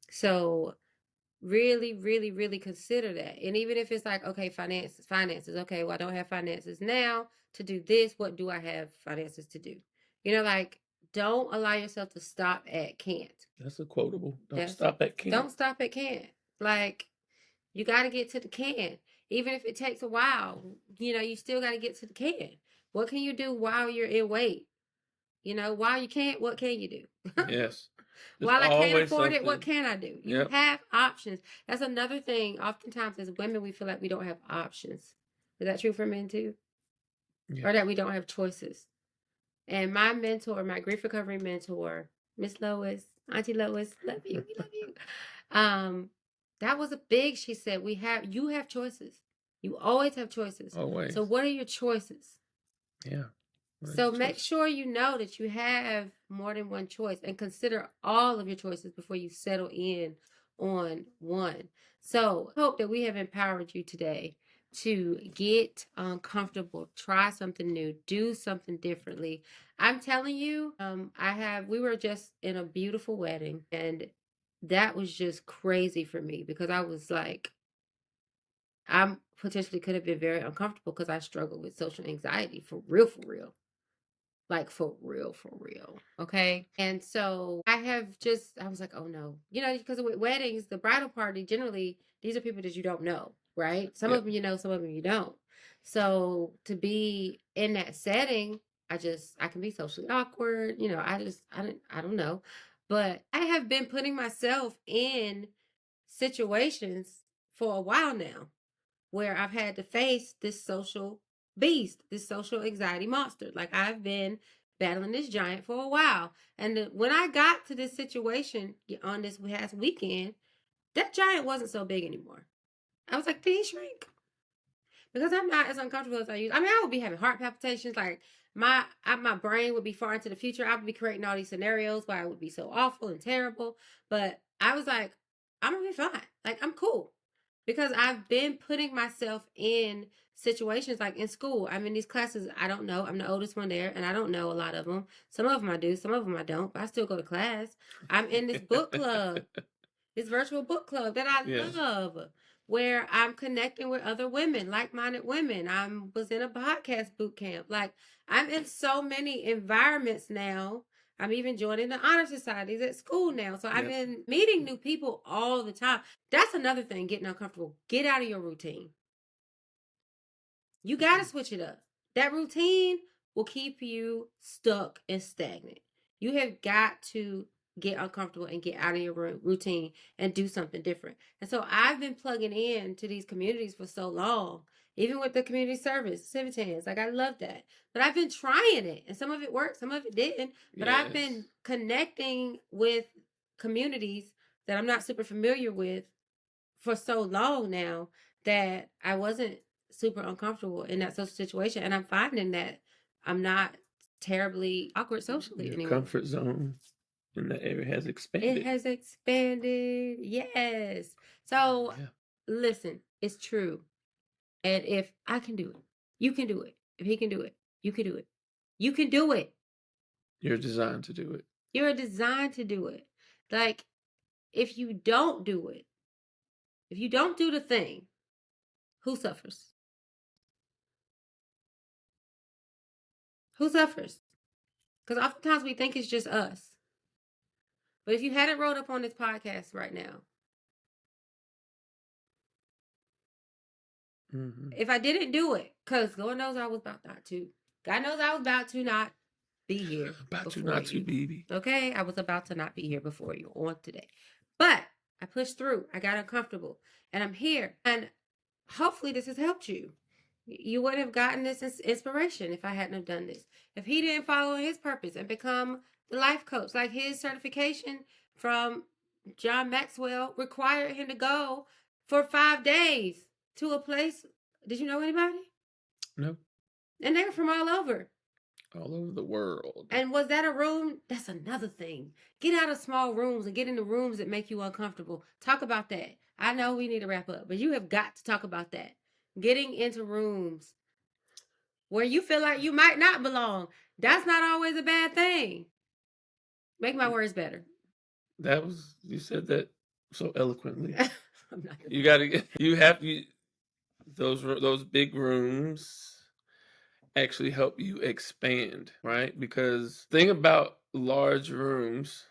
So really, really, really consider that. And even if it's like, okay, finances. Okay, well, I don't have finances now to do this. What do I have finances to do? You know, like don't allow yourself to stop at can't. That's a quotable. Don't That's stop at can't. don't stop at can't. Like you got to get to the can. Even if it takes a while, you know, you still got to get to the can. What can you do while you're in wait? You know, while you can't, what can you do? Yes. There's While I can't always afford it, what something. can I do? You Yep. have options. That's another thing. Oftentimes, as women, we feel like we don't have options. Is that true for men too? Yeah. Or that we don't have choices? And my mentor, my grief recovery mentor, Miss Lois, Auntie Lois, love you, we love you. That was a big. She said, you have choices. You always have choices. Always. So, what are your choices? Yeah. So make sure you know that you have more than one choice and consider all of your choices before you settle in on one. So I hope that we have empowered you today to get comfortable, try something new, do something differently. I'm telling you, we were just in a beautiful wedding and that was just crazy for me because I was like, I potentially could have been very uncomfortable because I struggle with social anxiety for real, for real. like for real, for real. Okay. And so I was like, oh no, because with weddings, the bridal party, generally, these are people that you don't know, right? Some Yep. of them you know, some of them you don't. So to be in that setting, I can be socially awkward. I don't know. But I have been putting myself in situations for a while now where I've had to face this social beast, this social anxiety monster. Like I've been battling this giant for a while. And when I got to this situation on this past weekend, that giant wasn't so big anymore. I was like, did he shrink? Because I'm not as uncomfortable as I used. I mean, I would be having heart palpitations. Like my brain would be far into the future. I would be creating all these scenarios where I would be so awful and terrible. But I was like, I'm gonna be fine. Like I'm cool because I've been putting myself in situations like in school. I'm in these classes I don't know. I'm the oldest one there, and I don't know a lot of them. Some of them I do, some of them I don't. But I still go to class. I'm in this book club, this virtual book club that I Yeah. love, where I'm connecting with other women, like-minded women. I was in a podcast boot camp. Like I'm in so many environments now. I'm even joining the honor societies at school now. So I've Yep. been meeting new people all the time. That's another thing, getting uncomfortable. Get out of your routine. You got to switch it up. That routine will keep you stuck and stagnant. You have got to get uncomfortable and get out of your routine and do something different. And so I've been plugging in to these communities for so long, even with the community service, Civitans. Like I love that. But I've been trying it, and some of it worked, some of it didn't. But I've Yes. been connecting with communities that I'm not super familiar with for so long now that I wasn't super uncomfortable in that social situation. And I'm finding that I'm not terribly awkward socially Your anymore. comfort zone in that area has It expanded. has expanded. Yes. So Yeah. listen, it's true. And if I can do it, you can do it. If he can do it, you can do it. You can do it. You're designed to do it. You're designed to do it. Like, if you don't do it, if you don't do the thing, who suffers? Who suffers? Because oftentimes we think it's just us. But if you hadn't rolled up on this podcast right now, Mm-hmm. if I didn't do it, because Lord knows I was about not to. God knows I was about to not be here About to before not to, you. baby. Okay? I was about to not be here before you on today. But I pushed through. I got uncomfortable. And I'm here. And hopefully this has helped you. You wouldn't have gotten this inspiration if I hadn't have done this. If he didn't follow his purpose and become the life coach, like his certification from John Maxwell required him to go for 5 days to a place. Did you know anybody? No. And they were from all over. All over the world. And was that a room? That's another thing. Get out of small rooms and get into rooms that make you uncomfortable. Talk about that. I know we need to wrap up, but you have got to talk about that. Getting into rooms where you feel like you might not belong. That's not always a bad thing. Make my words better. That was, you said that so eloquently. I'm not You got to get, you have you those big rooms actually help you expand, right? Because thing about large rooms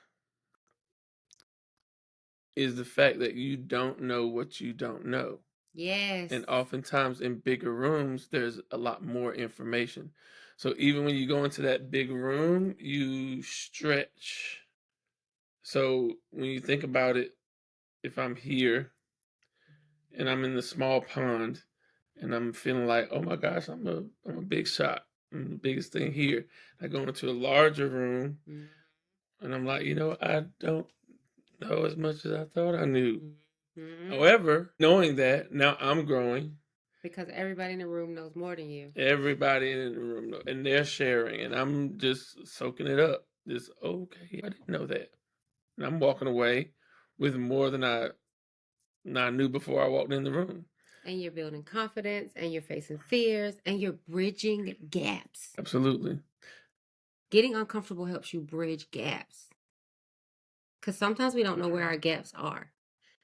is the fact that you don't know what you don't know. Yes. And oftentimes in bigger rooms, there's a lot more information. So even when you go into that big room, you stretch. So when you think about it, if I'm here and I'm in the small pond and I'm feeling like, oh my gosh, I'm a big shot. I'm the biggest thing here. I go into a larger room and I'm like, I don't know as much as I thought I knew. However, knowing that, now I'm growing. Because everybody in the room knows more than you. Everybody in the room and they're sharing, and I'm just soaking it up. Just okay, I didn't know that, and I'm walking away with more than I knew before I walked in the room. And you're building confidence, and you're facing fears, and you're bridging gaps. Absolutely. Getting uncomfortable helps you bridge gaps. Because sometimes we don't know where our gaps are.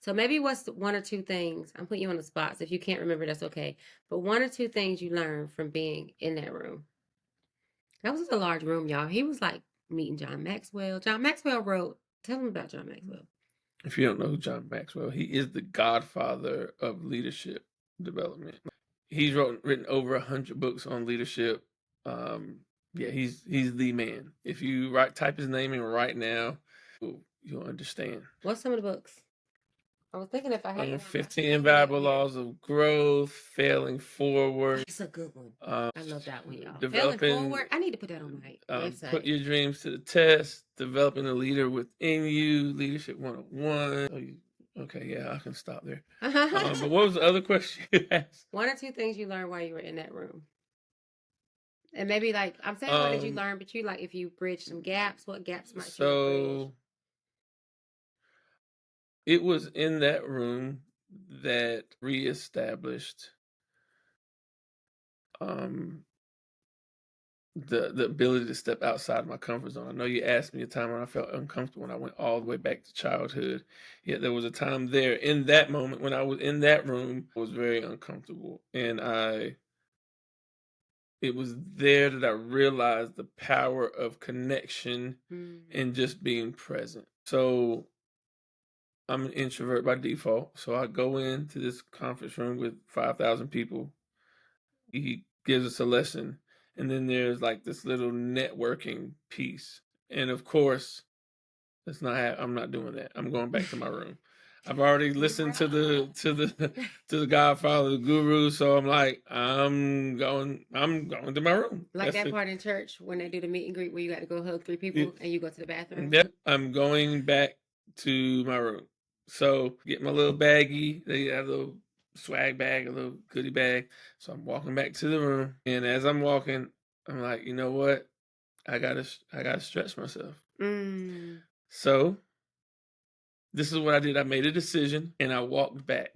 So maybe what's one or two things, I'm putting you on the spots. If you can't remember, that's okay. But one or two things you learn from being in that room. That was a large room, y'all. He was like meeting John Maxwell. John Maxwell wrote, tell him about John Maxwell. If you don't know who John Maxwell, he is the godfather of leadership development. He's written over 100 books on leadership. Yeah, he's the man. If you type his name in right now, you'll understand. What's some of the books? I was thinking if I had 15 Invaluable Laws of Growth, Failing Forward. That's a good one. I love that one, y'all. Failing Developing, Forward. I need to put that on my website. Put your dreams to the test. Developing a leader within you. Leadership 101. Okay, yeah, I can stop there. But what was the other question you asked? 1 or 2 things you learned while you were in that room. And maybe like I'm saying, what did you learn? But you like if you bridge some gaps, what gaps might you bridge? It was in that room that reestablished the ability to step outside of my comfort zone. I know you asked me a time when I felt uncomfortable when I went all the way back to childhood. Yet there was a time there in that moment when I was in that room, I was very uncomfortable. And it was there that I realized the power of connection and just being present. So I'm an introvert by default. So I go into this conference room with 5,000 people. He gives us a lesson. And then there's like this little networking piece. And of course, I'm not doing that. I'm going back to my room. I've already listened to the Godfather, the Guru, so I'm like, I'm going to my room. Like that's that part in church when they do the meet and greet where you got to go hug 3 people and you go to the bathroom. Yep, I'm going back to my room. So get my little baggie. They have a little swag bag, a little goodie bag. So I'm walking back to the room, and as I'm walking, I'm like, you know what? I gotta stretch myself. So this is what I did. I made a decision, and I walked back.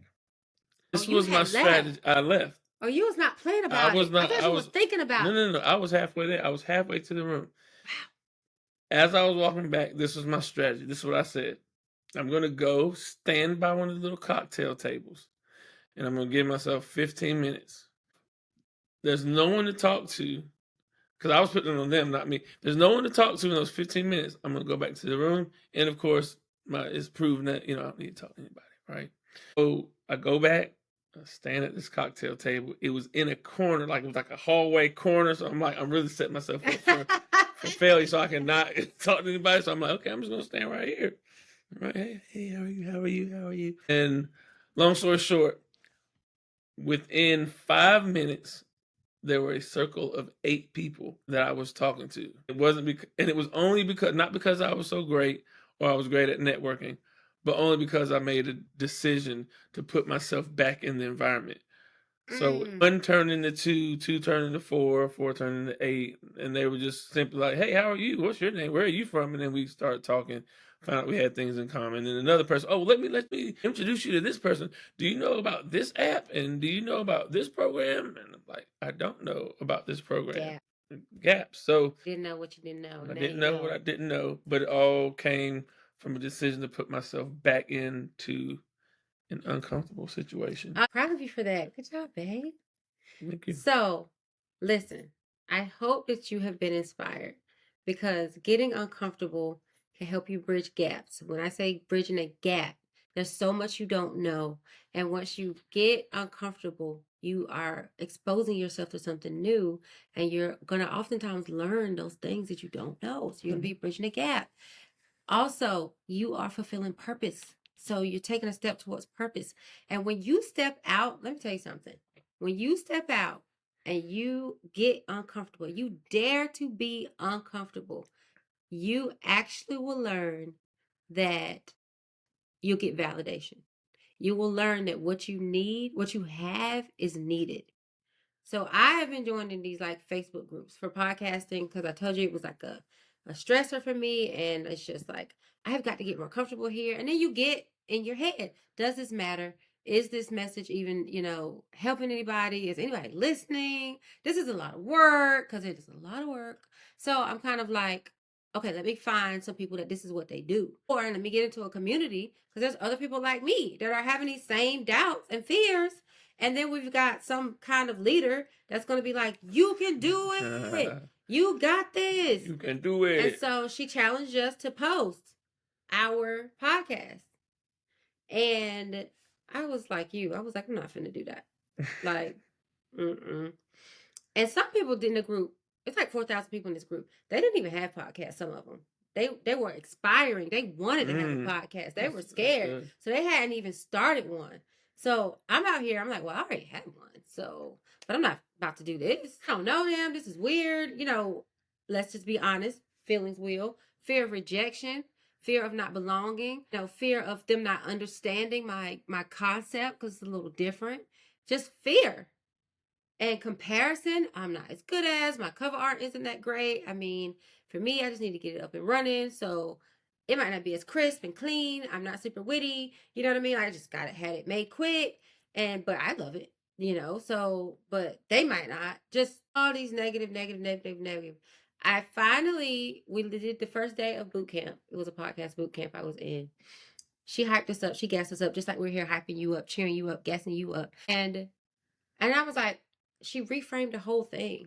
This was my strategy. I left. Oh, you was not playing about it. I was not. I was thinking about it. No. I was halfway there. I was halfway to the room. Wow. As I was walking back, this was my strategy. This is what I said. I'm going to go stand by one of the little cocktail tables, and I'm going to give myself 15 minutes. There's no one to talk to, because I was putting it on them, not me. There's no one to talk to in those 15 minutes. I'm going to go back to the room, and of course, it's proven that, I don't need to talk to anybody, right? So I go back, I stand at this cocktail table. It was in a corner, it was like a hallway corner, so I'm really setting myself up for failure, so I cannot talk to anybody. So I'm like, okay, I'm just going to stand right here. Right. Hey, how are you? And long story short, within 5 minutes, there were a circle of 8 people that I was talking to. It wasn't and it was only not because I was so great or I was great at networking, but only because I made a decision to put myself back in the environment. So 1 turned into 2, 2 turned into 4, 4 turned into 8, and they were just simply like, "Hey, how are you? What's your name? Where are you from?" And then we started talking, found out we had things in common. And another person, "Oh, let me introduce you to this person. Do you know about this app? And do you know about this program?" And I'm like, "I don't know about this program." Gaps. So didn't know what you didn't know. I didn't know what I didn't know, but it all came from a decision to put myself back into an uncomfortable situation. I'm proud of you for that. Good job, babe. Thank you. So, listen, I hope that you have been inspired because getting uncomfortable can help you bridge gaps. When I say bridging a gap, there's so much you don't know. And once you get uncomfortable, you are exposing yourself to something new, and you're going to oftentimes learn those things that you don't know. So, you're going to be bridging a gap. Also, you are fulfilling purpose. So you're taking a step towards purpose. And when you step out, let me tell you something. When you step out and you get uncomfortable, you dare to be uncomfortable, you actually will learn that you'll get validation. You will learn that what you need, what you have is needed. So I have been joining these like Facebook groups for podcasting because I told you it was like a stressor for me. And it's just like, I have got to get more comfortable here. And then you get in your head, does this matter? Is this message even, helping anybody? Is anybody listening? This is a lot of work because it is a lot of work. So I'm kind of like, okay, let me find some people that this is what they do. Or let me get into a community because there's other people like me that are having these same doubts and fears. And then we've got some kind of leader that's going to be like, you can do it. You got this. You can do And it. so she challenged us to post our podcast. And I was like you. I was like, I'm not finna do that. Like, mm-mm. And some people in the group, it's like 4,000 people in this group. They didn't even have podcasts, some of them. They were expiring. They wanted to have a podcast. They were scared. So they hadn't even started one. So I'm out here. I'm like, well, I already had one. So, but I'm not about to do this. I don't know them. This is weird. You know, let's just be honest. Feelings will. Fear of rejection. Fear of not belonging. You know, fear of them not understanding my concept because it's a little different. Just fear. And comparison, I'm not as good as. My cover art isn't that great. I mean, for me, I just need to get it up and running. So it might not be as crisp and clean. I'm not super witty. You know what I mean? I just had it made quick. But I love it, you know. So, but they might not. Just all these negative. We did the first day of boot camp. It was a podcast boot camp I was in. She hyped us up. She gassed us up, just like we're here hyping you up, cheering you up, gassing you up. And I was like, she reframed the whole thing.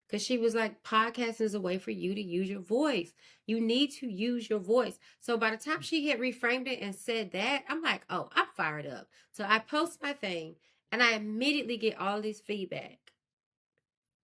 Because she was like, podcasting is a way for you to use your voice. You need to use your voice. So by the time she had reframed it and said that, I'm like, oh, I'm fired up. So I post my thing and I immediately get all this feedback.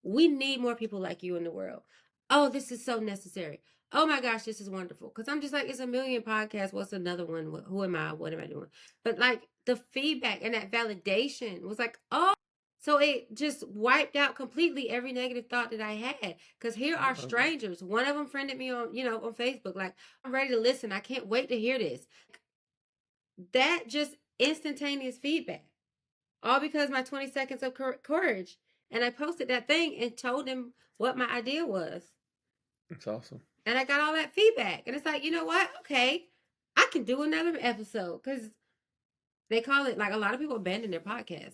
We need more people like you in the world. Oh, this is so necessary. Oh my gosh, this is wonderful. Because I'm just like, it's a million podcasts. What's another one? Who am I? What am I doing? But like the feedback and that validation was like, oh. So it just wiped out completely every negative thought that I had. Because here are strangers. One of them friended me on, on Facebook. Like, I'm ready to listen. I can't wait to hear this. That just instantaneous feedback. All because my 20 seconds of courage. And I posted that thing and told him what my idea was. That's awesome. And I got all that feedback. And it's like, you know what? Okay, I can do another episode. Because they call it, like, a lot of people abandon their podcasts,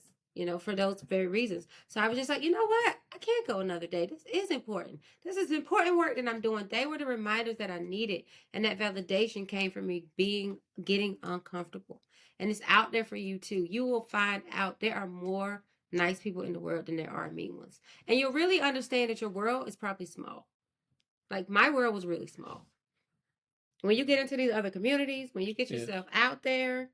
for those very reasons. So I was just like, you know what? I can't go another day. This is important. This is important work that I'm doing. They were the reminders that I needed. And that validation came from me getting uncomfortable. And it's out there for you too. You will find out there are more nice people in the world than there are mean ones. And you'll really understand that your world is probably small. Like, my world was really small. When you get into these other communities, when you get yourself out there,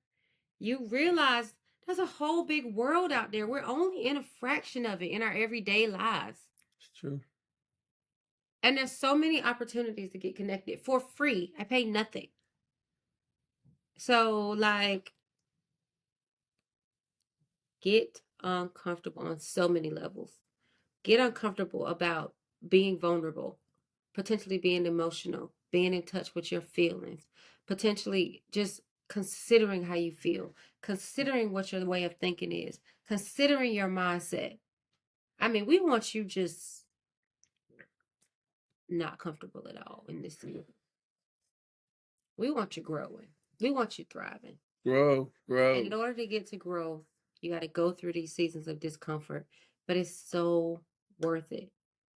you realize there's a whole big world out there. We're only in a fraction of it in our everyday lives. It's true. And there's so many opportunities to get connected for free. I pay nothing. So, like, get uncomfortable on so many levels. Get uncomfortable about being vulnerable, potentially being emotional, being in touch with your feelings, potentially just considering how you feel, considering what your way of thinking is, considering your mindset. I mean, we want you just not comfortable at all in this season. We want you growing. We want you thriving. Grow. And in order to get to growth, you got to go through these seasons of discomfort, but it's so worth it.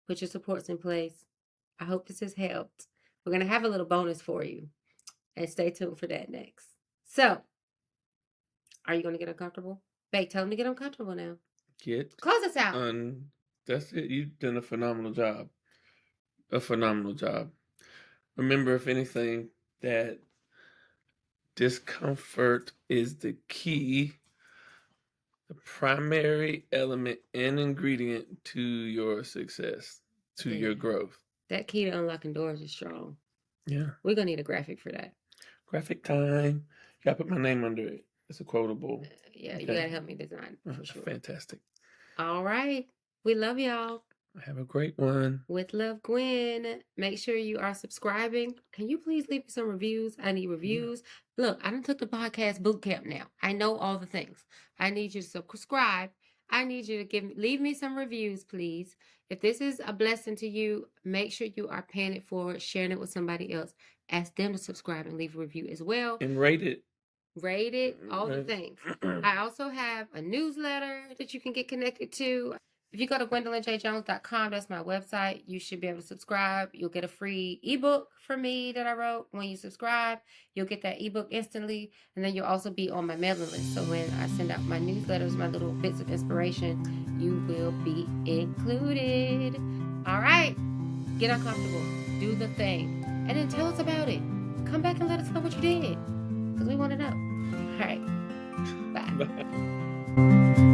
Put your supports in place. I hope this has helped. We're going to have a little bonus for you, and stay tuned for that next. So, are you going to get uncomfortable? Babe, tell them to get uncomfortable now. Close us out. That's it. You've done a phenomenal job. Remember, if anything, that discomfort is the key, the primary element and ingredient to your success, to your growth. That key to unlocking doors is strong. Yeah. We're going to need a graphic for that. Graphic time. You got to put my name under it. It's a quotable. Yeah, okay. You got to help me design it for sure. Fantastic. All right. We love y'all. Have a great one. With love, Gwen. Make sure you are subscribing. Can you please leave me some reviews? I need reviews. Yeah. Look, I done took the podcast boot camp now. I know all the things. I need you to subscribe. I need you to leave me some reviews, please. If this is a blessing to you, make sure you are paying it forward, sharing it with somebody else. Ask them to subscribe and leave a review as well. And rate it. Rate it, all the things. I also have a newsletter that you can get connected to. If you go to GwendolynJJones.com, that's my website. You should be able to subscribe. You'll get a free ebook from me that I wrote. When you subscribe, you'll get that ebook instantly. And then you'll also be on my mailing list. So when I send out my newsletters, my little bits of inspiration, you will be included. All right. Get uncomfortable. Do the thing. And then tell us about it. Come back and let us know what you did. Because we want to know. All right. Bye. Bye.